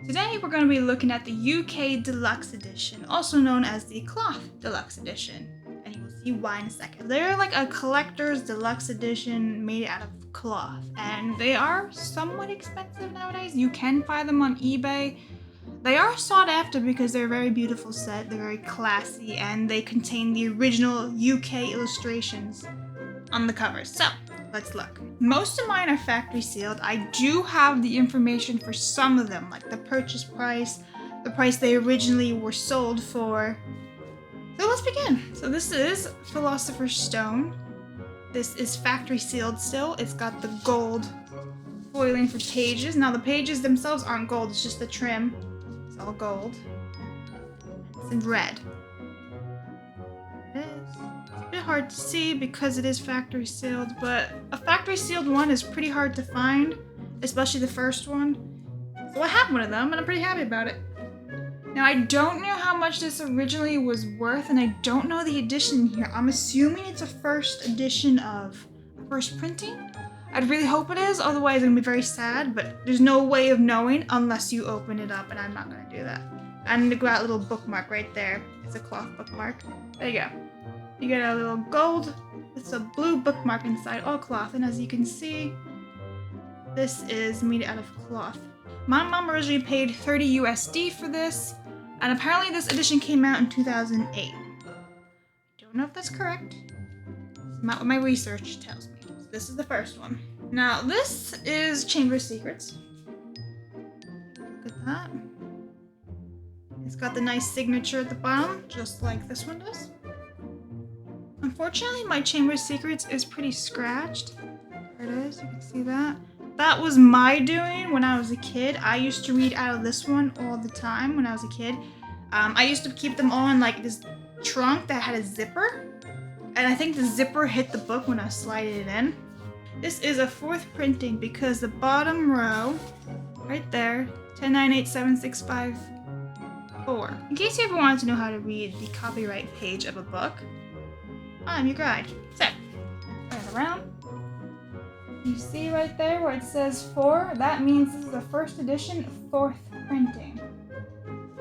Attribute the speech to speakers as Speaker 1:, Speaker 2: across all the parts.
Speaker 1: Today we're going to be looking at the UK Deluxe Edition, also known as the Cloth Deluxe Edition, and you will see why in a second. They're like a collector's deluxe edition made out of cloth, and they are somewhat expensive nowadays. You can find them on eBay. They are sought after because they're a very beautiful set, they're very classy, and they contain the original UK illustrations on the covers. So, let's look. Most of mine are factory sealed. I do have the information for some of them, like the purchase price, the price they originally were sold for. So let's begin. So this is Philosopher Stone. This is factory sealed still. It's got the gold foiling for pages. Now the pages themselves aren't gold, it's just the trim. It's all gold. It's in red. There it is. It's a bit hard to see because it is factory sealed, but a factory sealed one is pretty hard to find, especially the first one. So I have one of them and I'm pretty happy about it. Now I don't know how much this originally was worth, and I don't know the edition here. I'm assuming it's a first edition of first printing. I'd really hope it is, otherwise I'm gonna be very sad, but there's no way of knowing unless you open it up, and I'm not gonna do that. I'm gonna grab a little bookmark right there. It's a cloth bookmark. There you go. You get a little gold, it's a blue bookmark inside, all cloth, and as you can see, this is made out of cloth. My mom originally paid 30 USD for this, and apparently this edition came out in 2008. Don't know if that's correct. It's not what my research tells me. So this is the first one. Now this is Chamber of Secrets. Look at that. It's got the nice signature at the bottom, just like this one does. Unfortunately, my Chamber of Secrets is pretty scratched. There it is, you can see that. That was my doing when I was a kid. I used to read out of this one all the time when I was a kid. I used to keep them all in like this trunk that had a zipper. And I think the zipper hit the book when I slided it in. This is a fourth printing because the bottom row, right there, 10987654. In case you ever wanted to know how to read the copyright page of a book, I'm your guide. So, turn it around. You see right there where it says 4? That means this is a first edition, fourth printing.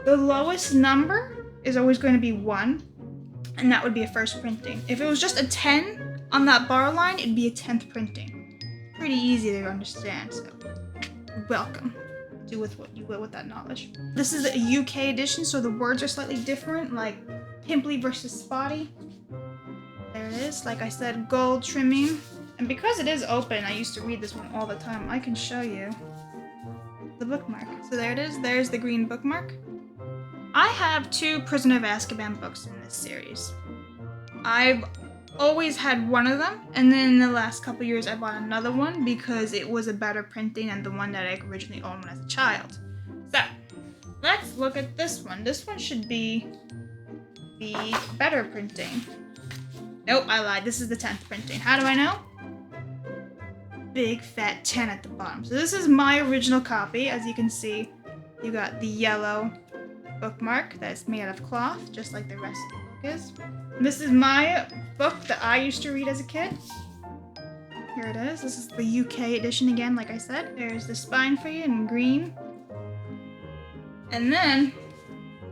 Speaker 1: The lowest number is always going to be 1, and that would be a first printing. If it was just a 10 on that bar line, it'd be a 10th printing. Pretty easy to understand, so welcome. Do with what you will with that knowledge. This is a UK edition, so the words are slightly different, like pimply versus spotty. There it is, like I said, gold trimming. And because it is open, I used to read this one all the time, I can show you the bookmark. So there it is, there's the green bookmark. I have 2 Prisoner of Azkaban books in this series. I've always had one of them, and then in the last couple years I bought another one because it was a better printing than the one that I originally owned when I was a child. So, let's look at this one. This one should be the better printing. Nope, I lied. This is the 10th printing. How do I know? Big fat 10 at the bottom. So this is my original copy. As you can see, you got the yellow bookmark that's made out of cloth, just like the rest of the book is. And this is my book that I used to read as a kid. Here it is. This is the UK edition again, like I said. There's the spine for you in green. And then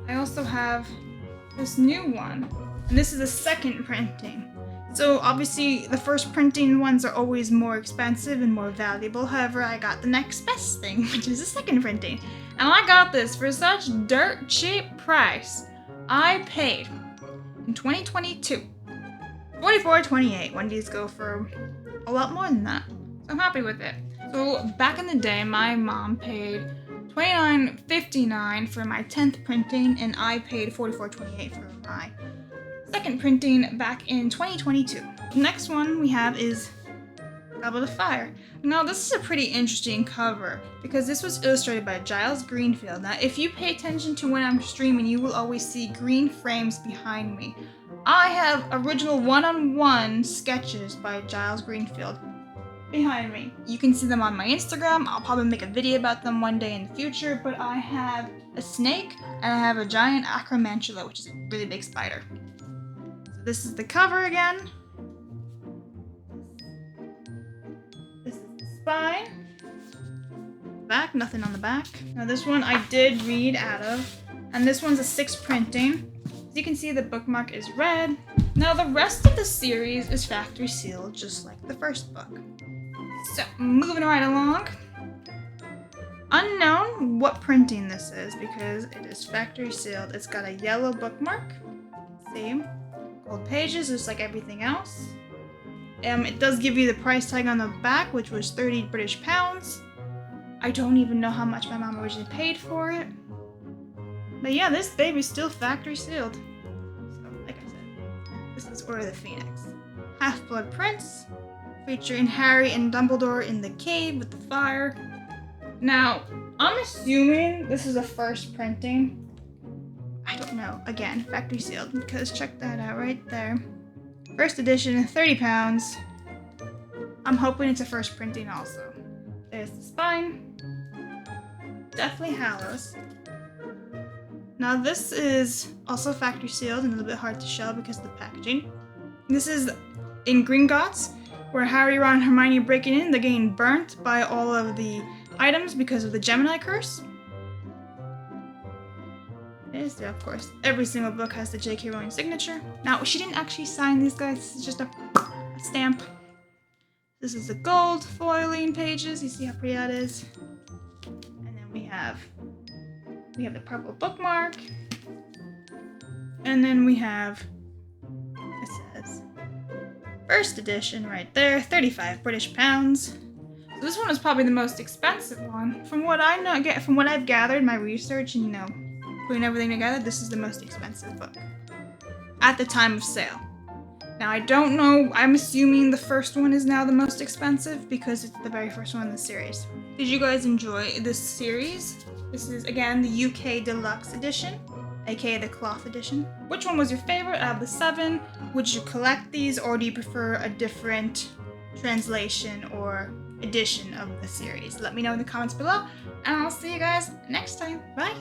Speaker 1: I also have this new one. And this is a second printing. So obviously the first printing ones are always more expensive and more valuable. However, I got the next best thing, which is the second printing. And I got this for such dirt cheap price. I paid in 2022 $44.28. when these go for a lot more than that. So I'm happy with it. So back in the day, my mom paid $29.59 for my 10th printing, and I paid $44.28 for my second printing back in 2022. The next one we have is Goblet of Fire. Now this is a pretty interesting cover because this was illustrated by Giles Greenfield. Now if you pay attention to when I'm streaming, you will always see green frames behind me. I have original one-on-one sketches by Giles Greenfield behind me. You can see them on my Instagram. I'll probably make a video about them one day in the future, but I have a snake and I have a giant acromantula, which is a really big spider. This is the cover again. This is the spine. back, nothing on the back. Now this one I did read out of, and this one's a 6 printing. As you can see, the bookmark is red. Now the rest of the series is factory sealed, just like the first book. So, moving right along. Unknown what printing this is because it is factory sealed. It's got a yellow bookmark. See? Gold pages, just like everything else. It does give you the price tag on the back, which was 30 British pounds. I don't even know how much my mom originally paid for it. But yeah, this baby's still factory sealed. So, like I said, this is Order of the Phoenix. Half-Blood Prince, featuring Harry and Dumbledore in the cave with the fire. Now, I'm assuming this is a first printing. I don't know. Again, factory sealed, because check that out right there. First edition, 30 pounds. I'm hoping it's a first printing also. There's the spine. Definitely Hallows. Now this is also factory sealed and a little bit hard to show because of the packaging. This is in Gringotts, where Harry, Ron, and Hermione are breaking in. They're getting burnt by all of the items because of the Gemini curse. Is there, of course. Every single book has the J.K. Rowling signature. Now, she didn't actually sign these guys. This is just a stamp. This is the gold foiling pages. You see how pretty that is? And then we have the purple bookmark. And then we have, it says, first edition right there, 35 British pounds. So this one is probably the most expensive one. From what I've gathered in my research and, putting everything together, this is the most expensive book at the time of sale. Now, I don't know, I'm assuming the first one is now the most expensive because it's the very first one in the series. Did you guys enjoy this series? This is, again, the UK Deluxe edition, aka the cloth edition. Which one was your favorite out of the 7? Would you collect these, or do you prefer a different translation or edition of the series? Let me know in the comments below, and I'll see you guys next time. Bye!